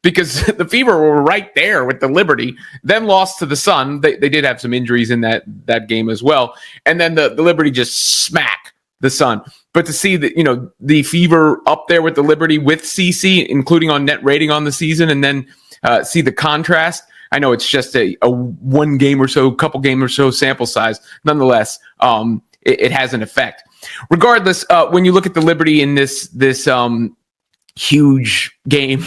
because the Fever were right there with the Liberty, then lost to the Sun. They did have some injuries in that game as well. And then the Liberty just smack the Sun. But to see that, the Fever up there with the Liberty with CC, including on net rating on the season, and then see the contrast. I know it's just a one game or so, couple game or so sample size. Nonetheless, it has an effect. Regardless, when you look at the Liberty in this huge game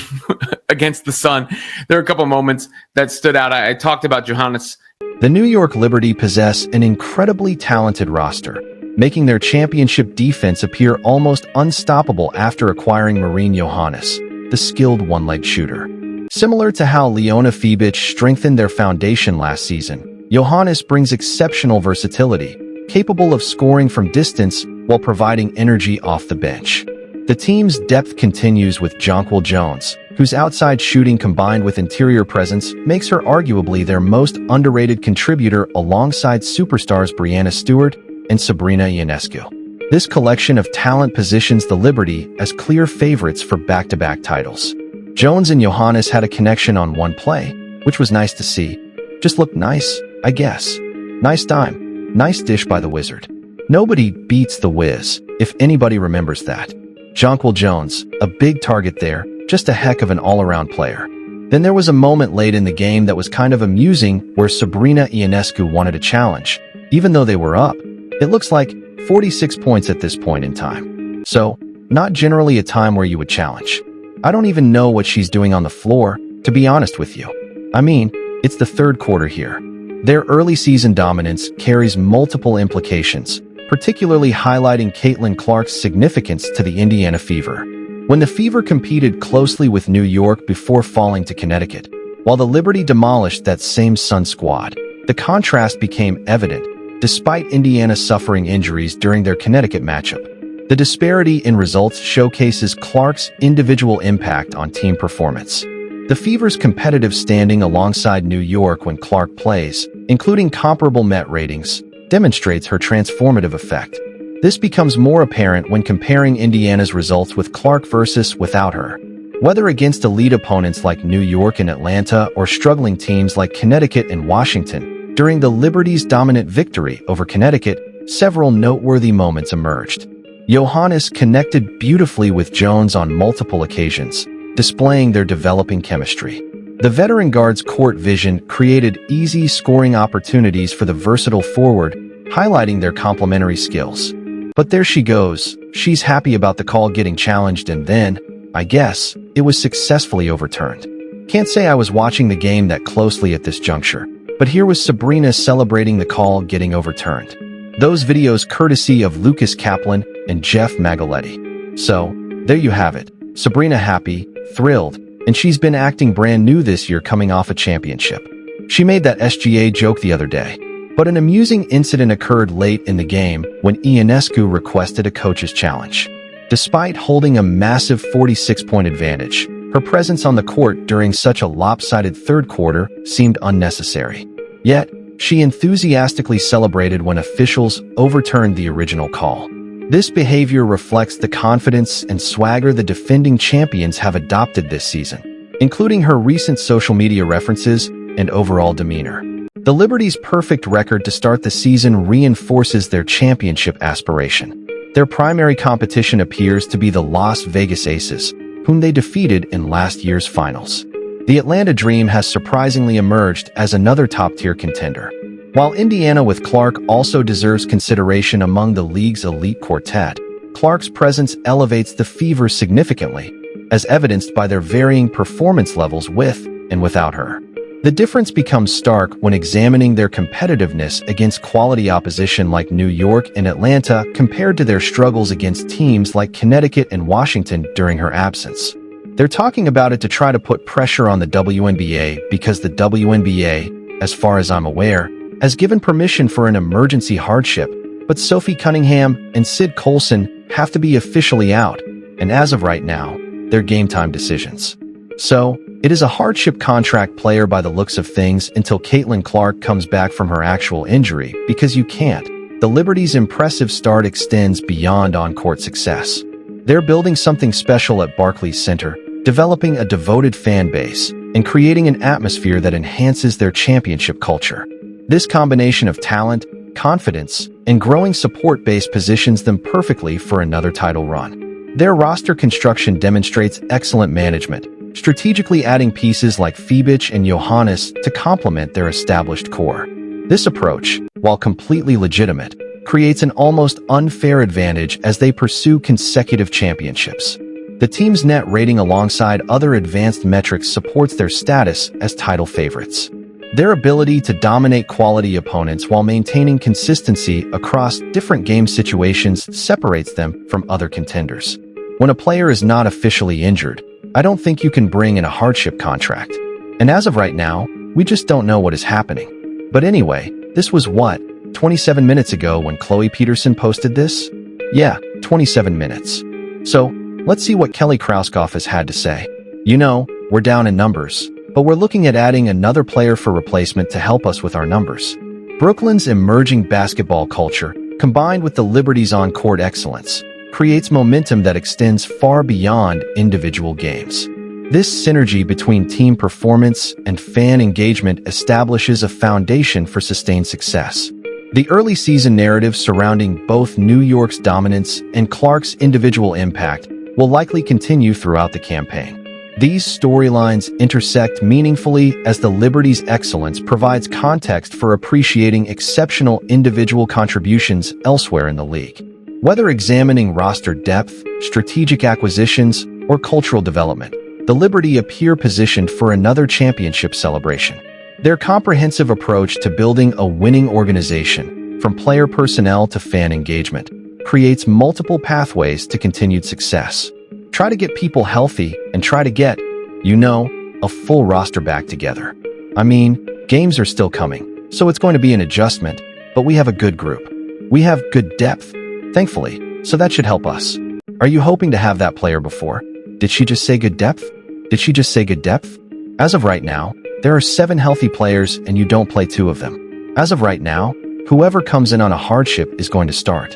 against the Sun, there are a couple moments that stood out. I talked about Johannes. The New York Liberty possess an incredibly talented roster, making their championship defense appear almost unstoppable after acquiring Marine Johannes, the skilled one-leg shooter. Similar to how Leona Fibic strengthened their foundation last season, Johannes brings exceptional versatility, capable of scoring from distance while providing energy off the bench. The team's depth continues with Jonquil Jones, whose outside shooting combined with interior presence makes her arguably their most underrated contributor alongside superstars Breanna Stewart and Sabrina Ionescu. This collection of talent positions the Liberty as clear favorites for back-to-back titles. Jones and Johannes had a connection on one play, which was nice to see. Just looked nice, I guess. Nice dime. Nice dish by the Wizard. Nobody beats the Wiz, if anybody remembers that. Jonquil Jones, a big target there, just a heck of an all-around player. Then there was a moment late in the game that was kind of amusing where Sabrina Ionescu wanted a challenge. Even though they were up, it looks like 46 points at this point in time. So, not generally a time where you would challenge. I don't even know what she's doing on the floor, to be honest with you. I mean, it's the third quarter here. Their early season dominance carries multiple implications, particularly highlighting Caitlin Clark's significance to the Indiana Fever. When the Fever competed closely with New York before falling to Connecticut, while the Liberty demolished that same Sun squad, the contrast became evident, despite Indiana suffering injuries during their Connecticut matchup. The disparity in results showcases Clark's individual impact on team performance. The Fever's competitive standing alongside New York when Clark plays, including comparable net ratings, demonstrates her transformative effect. This becomes more apparent when comparing Indiana's results with Clark versus without her. Whether against elite opponents like New York and Atlanta or struggling teams like Connecticut and Washington, during the Liberty's dominant victory over Connecticut, several noteworthy moments emerged. Johannes connected beautifully with Jones on multiple occasions, displaying their developing chemistry. The veteran guard's court vision created easy scoring opportunities for the versatile forward, highlighting their complementary skills. But there she goes. She's happy about the call getting challenged, and then, I guess, it was successfully overturned. Can't say I was watching the game that closely at this juncture, but here was Sabrina celebrating the call getting overturned. Those videos courtesy of Lucas Kaplan and Jeff Magaletti. So, there you have it. Sabrina happy, thrilled, and she's been acting brand new this year coming off a championship. She made that SGA joke the other day. But an amusing incident occurred late in the game when Ionescu requested a coach's challenge. Despite holding a massive 46-point advantage, her presence on the court during such a lopsided third quarter seemed unnecessary. Yet, she enthusiastically celebrated when officials overturned the original call. This behavior reflects the confidence and swagger the defending champions have adopted this season, including her recent social media references and overall demeanor. The Liberty's perfect record to start the season reinforces their championship aspiration. Their primary competition appears to be the Las Vegas Aces, whom they defeated in last year's finals. The Atlanta Dream has surprisingly emerged as another top-tier contender. While Indiana with Clark also deserves consideration among the league's elite quartet, Clark's presence elevates the Fever significantly, as evidenced by their varying performance levels with and without her. The difference becomes stark when examining their competitiveness against quality opposition like New York and Atlanta compared to their struggles against teams like Connecticut and Washington during her absence. They're talking about it to try to put pressure on the WNBA because the WNBA, as far as I'm aware, has given permission for an emergency hardship, but Sophie Cunningham and Sid Colson have to be officially out, and as of right now, they're game-time decisions. So, it is a hardship contract player by the looks of things until Caitlin Clark comes back from her actual injury, because you can't. The Liberty's impressive start extends beyond on-court success. They're building something special at Barclays Center, developing a devoted fan base, and creating an atmosphere that enhances their championship culture. This combination of talent, confidence, and growing support base positions them perfectly for another title run. Their roster construction demonstrates excellent management, strategically adding pieces like Fibic and Johannes to complement their established core. This approach, while completely legitimate, creates an almost unfair advantage as they pursue consecutive championships. The team's net rating alongside other advanced metrics supports their status as title favorites. Their ability to dominate quality opponents while maintaining consistency across different game situations separates them from other contenders. When a player is not officially injured, I don't think you can bring in a hardship contract. And as of right now, we just don't know what is happening. But anyway, this was what, 27 minutes ago when Chloe Peterson posted this? Yeah, 27 minutes. So, let's see what Kelly Krauskopf has had to say. You know, we're down in numbers, but we're looking at adding another player for replacement to help us with our numbers. Brooklyn's emerging basketball culture, combined with the Liberty's on-court excellence, creates momentum that extends far beyond individual games. This synergy between team performance and fan engagement establishes a foundation for sustained success. The early season narrative surrounding both New York's dominance and Clark's individual impact will likely continue throughout the campaign. These storylines intersect meaningfully as the Liberty's excellence provides context for appreciating exceptional individual contributions elsewhere in the league. Whether examining roster depth, strategic acquisitions, or cultural development, the Liberty appear positioned for another championship celebration. Their comprehensive approach to building a winning organization, from player personnel to fan engagement, creates multiple pathways to continued success. Try to get people healthy and try to get, a full roster back together. I mean, games are still coming, so it's going to be an adjustment, but we have a good group. We have good depth, thankfully, so that should help us. Are you hoping to have that player before? Did she just say good depth? Did she just say good depth? As of right now, there are 7 healthy players and you don't play 2 of them. As of right now, whoever comes in on a hardship is going to start.